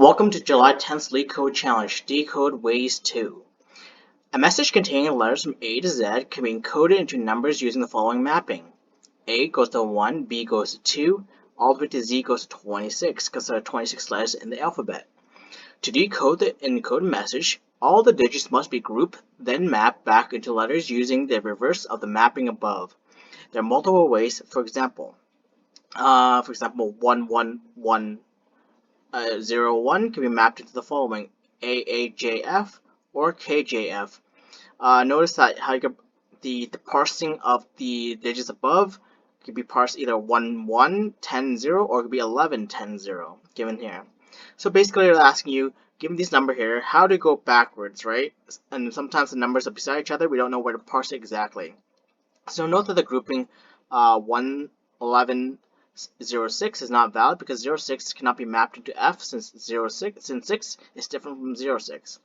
Welcome to July 10th LeetCode Challenge, Decode Ways 2. A message containing letters from A to Z can be encoded into numbers using the following mapping. A goes to 1, B goes to 2, all the way to Z goes to 26, because there are 26 letters in the alphabet. To decode the encoded message, all the digits must be grouped, then mapped back into letters using the reverse of the mapping above. There are multiple ways, for example, 111 01 can be mapped into the following: AAJF or KJF. Notice that how you get the parsing of the digits above could be parsed either 1110 or it could be 1110 given here. So basically they're asking you, given this number here, how to go backwards, right? And sometimes the numbers are beside each other, we don't know where to parse it exactly. So note that the grouping 111 06 is not valid because 06 cannot be mapped into F since 6 is different from 06.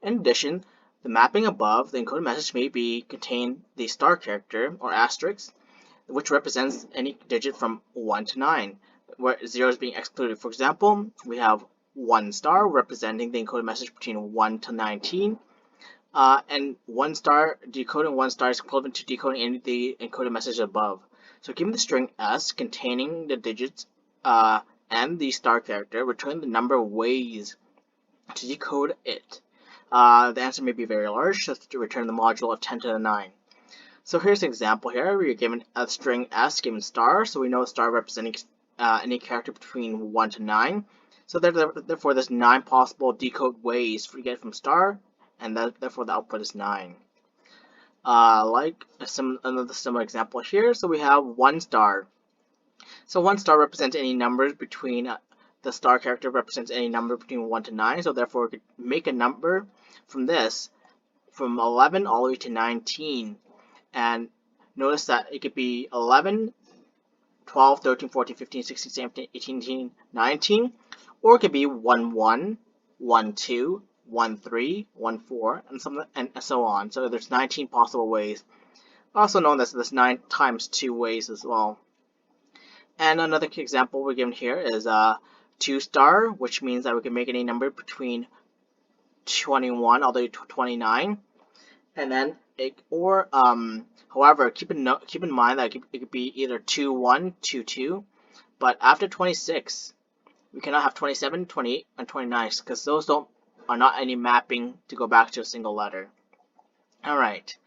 In addition, the mapping above the encoded message may contain the star character or asterisk, which represents any digit from 1 to 9, where 0 is being excluded. For example, we have 1 star representing the encoded message between 1 to 19, and 1 star, decoding 1 star is equivalent to decoding any of the encoded message above. So given the string S containing the digits and the star character, return the number of ways to decode it. The answer may be very large, so to return the modulo of 10 to the 9. So here's an example here. We're given a string S given star, so we know star representing any character between 1 to 9. So therefore there's 9 possible decode ways to get from star, and therefore the output is 9. Like another similar example here, so we have 1 star. So 1 star represents any number between, the star character represents any number between 1 to 9, so therefore we could make a number from this, from 11 all the way to 19. And notice that it could be 11, 12, 13, 14, 15, 16, 17, 18, 19, or it could be 1, 1, 1, 2, 1, 3, 1, 4, and so on. So there's 19 possible ways. Also known as there's 9 times 2 ways as well. And another example we're given here is 2 star, which means that we can make any number between 21 all the way to 29. And then however, keep in mind that it could be either 2, 1, 2, 2. But after 26, we cannot have 27, 28, and 29 because those are not any mapping to go back to a single letter. Alright,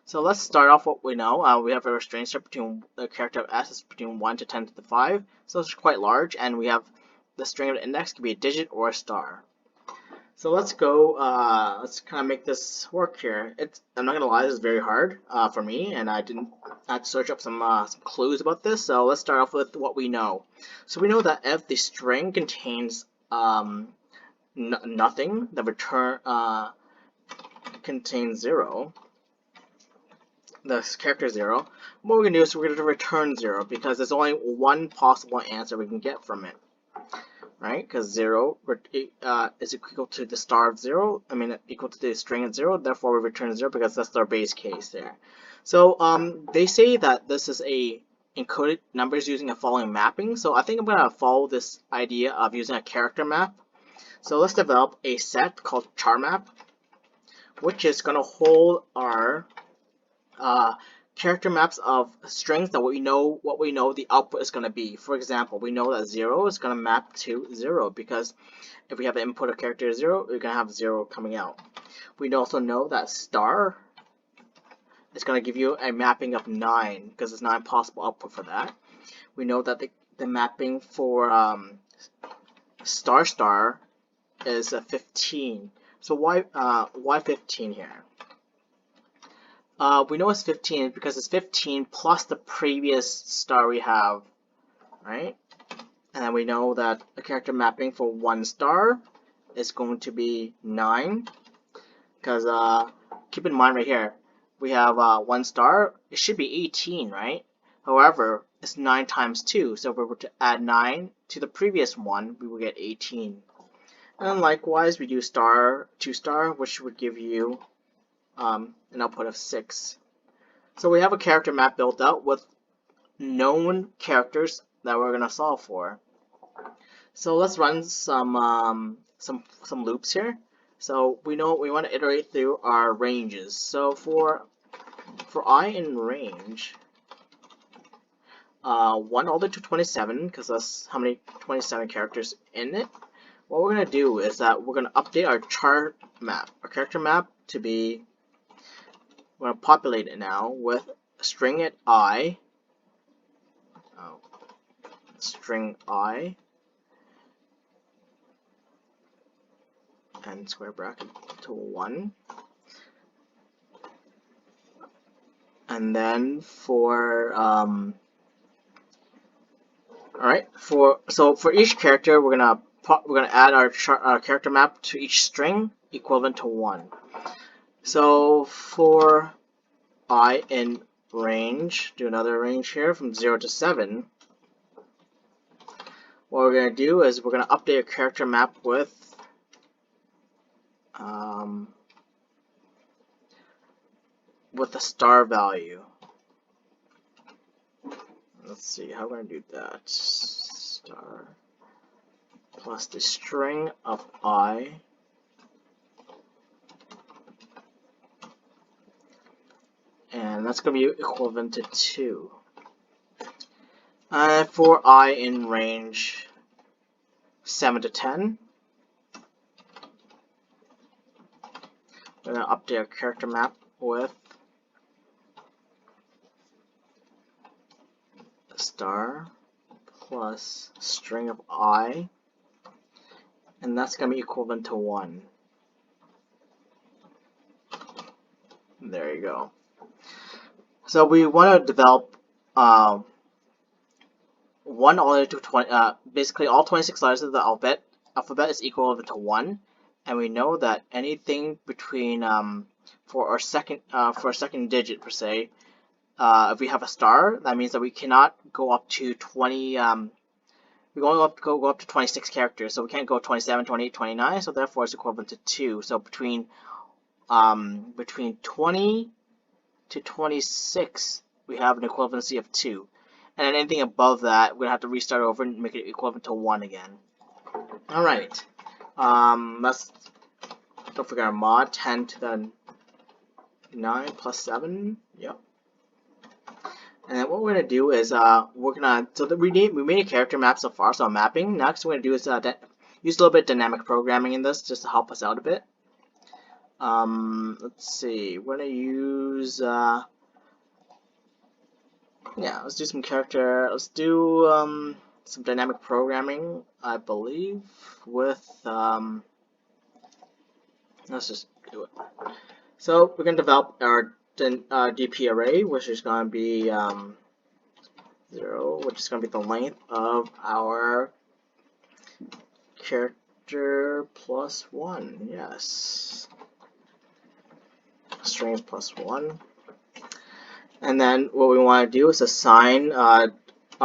so let's start off what we know. We have a restraint set between the character of S is between 1 to 10 to the 5, so it's quite large, and we have the string of the index can be a digit or a star. So let's go, let's kind of make this work here. I'm not going to lie, this is very hard for me, and I had to search up some clues about this, so let's start off with what we know. So we know that if the string contains nothing, the return contains 0, the character 0, what we're going to do is we're going to return 0 because there's only one possible answer we can get from it, right? Because 0 is equal to the star of 0, equal to the string of 0, therefore we return 0 because that's our base case there. So they say that this is a encoded numbers using a following mapping, so I think I'm going to follow this idea of using a character map. So let's develop a set called char map, which is going to hold our character maps of strings that we know the output is going to be. For example, we know that 0 is going to map to 0 because if we have an input of character 0, we're going to have 0 coming out. We also know that star is going to give you a mapping of 9 because there's 9 possible output for that. We know that the mapping for star star is 15. So why 15 here? We know it's 15 because it's 15 plus the previous star we have, right? And then we know that the character mapping for 1 star is going to be 9 because keep in mind right here we have 1 star, it should be 18, right? However, it's 9 times 2, so if we were to add 9 to the previous one, we would get 18. And likewise, we do star 2 star, which would give you an output of 6. So we have a character map built out with known characters that we're going to solve for. So let's run some some loops here. So we know we want to iterate through our ranges. So for I in range, 1 all the way to 27, because that's how many 27 characters in it. What we're going to do is that we're going to update our chart map, our character map, to be, we're going to populate it now with string at I, string I, and square bracket to 1. And then for alright, for each character we're gonna add our character map to each string equivalent to 1. So for I in range, do another range here from 0 to 7. What we're gonna do is we're gonna update our character map with the star value. Let's see how we're going to do that. Star plus the string of I and that's going to be equivalent to 2. And for I in range 7 to 10, we're going to update our character map with star plus string of I, and that's going to be equivalent to 1. There you go. So we want to develop 1 all the way to 20, basically all 26 letters of the alphabet is equivalent to 1, and we know that anything between for our second digit per se, if we have a star, that means that we cannot go up to 20. We only go up to 26 characters, so we can't go 27, 28, 29. So therefore, it's equivalent to 2. So between 20 to 26, we have an equivalency of 2. And then anything above that, we're gonna have to restart over and make it equivalent to 1 again. All right. Let's don't forget our mod 10 to the 9 plus 7. Yep. And then what we're gonna do is we made a character map so far, so mapping. Next, we're gonna do is use a little bit of dynamic programming in this just to help us out a bit. Let's see. We're gonna use let's do some Let's do some dynamic programming, I believe, with let's just do it. So we're gonna develop our DP array, which is going to be 0, which is going to be the length of our character plus 1. Yes, strings plus 1. And then what we want to do is assign our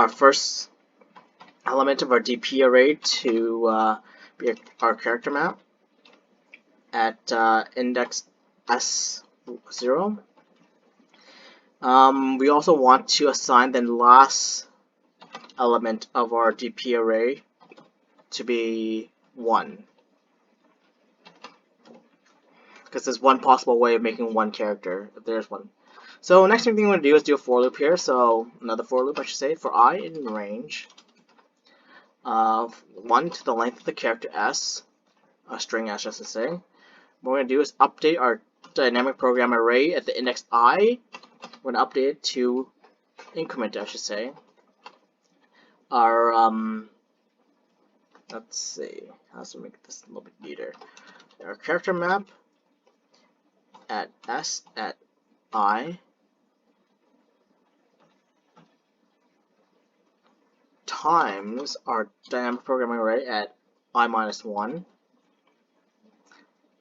first element of our DP array to be our character map at index S0. We also want to assign the last element of our DP array to be 1, because there's one possible way of making one character if there's one. So next thing we want to do is do a for loop here. So another for loop, I should say, for I in range of 1 to the length of the character S, a string S, I should say. What we're going to do is update our dynamic program array at the index I. We're going to update it to increment, I should say. Our let's see, how to make this a little bit neater. Our character map at S at I times our dynamic programming array at I minus 1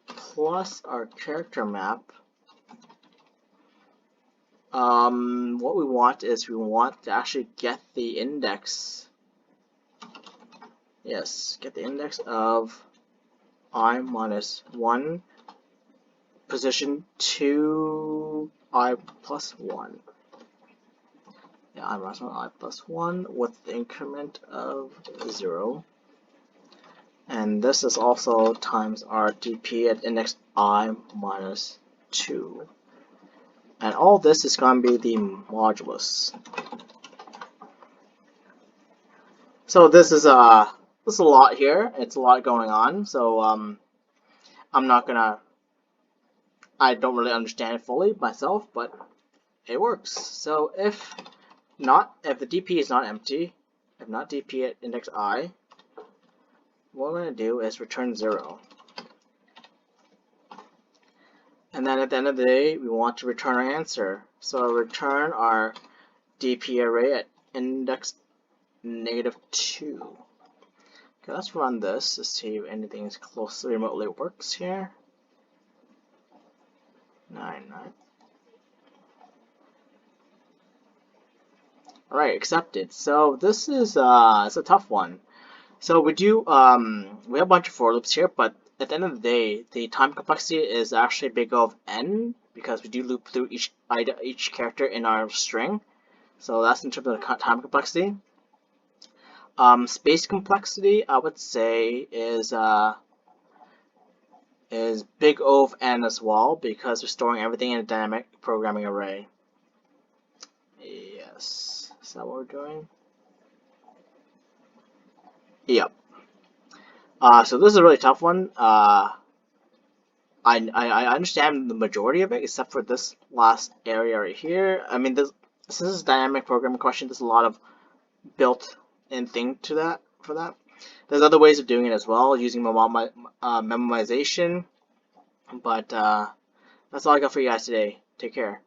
plus our character map. What we want is we want to actually get the index. Yes, get the index of I minus 1 position to I plus 1. Yeah, I minus 1 with the increment of 0. And and this is also times our dp at index I minus 2. And all this is going to be the modulus. So this is a lot here. It's a lot going on. So I don't really understand it fully myself, but it works. So if the dp is not empty, if not dp at index I, what we're going to do is return 0. And then at the end of the day, we want to return our answer. So return our dp array at index -2. Okay, let's run this to see if anything is closely remotely works here. 9. Alright, accepted. So this is it's a tough one. So we have a bunch of for loops here, but at the end of the day, the time complexity is actually big O of n because we do loop through each character in our string. So that's in terms of the time complexity. Space complexity, I would say, is big O of n as well because we're storing everything in a dynamic programming array. Yes, is that what we're doing? Yep. So this is a really tough one. I understand the majority of it, except for this last area right here. I mean, this is a dynamic programming question. There's a lot of built-in thing to that for that. There's other ways of doing it as well, using memoization. But that's all I got for you guys today. Take care.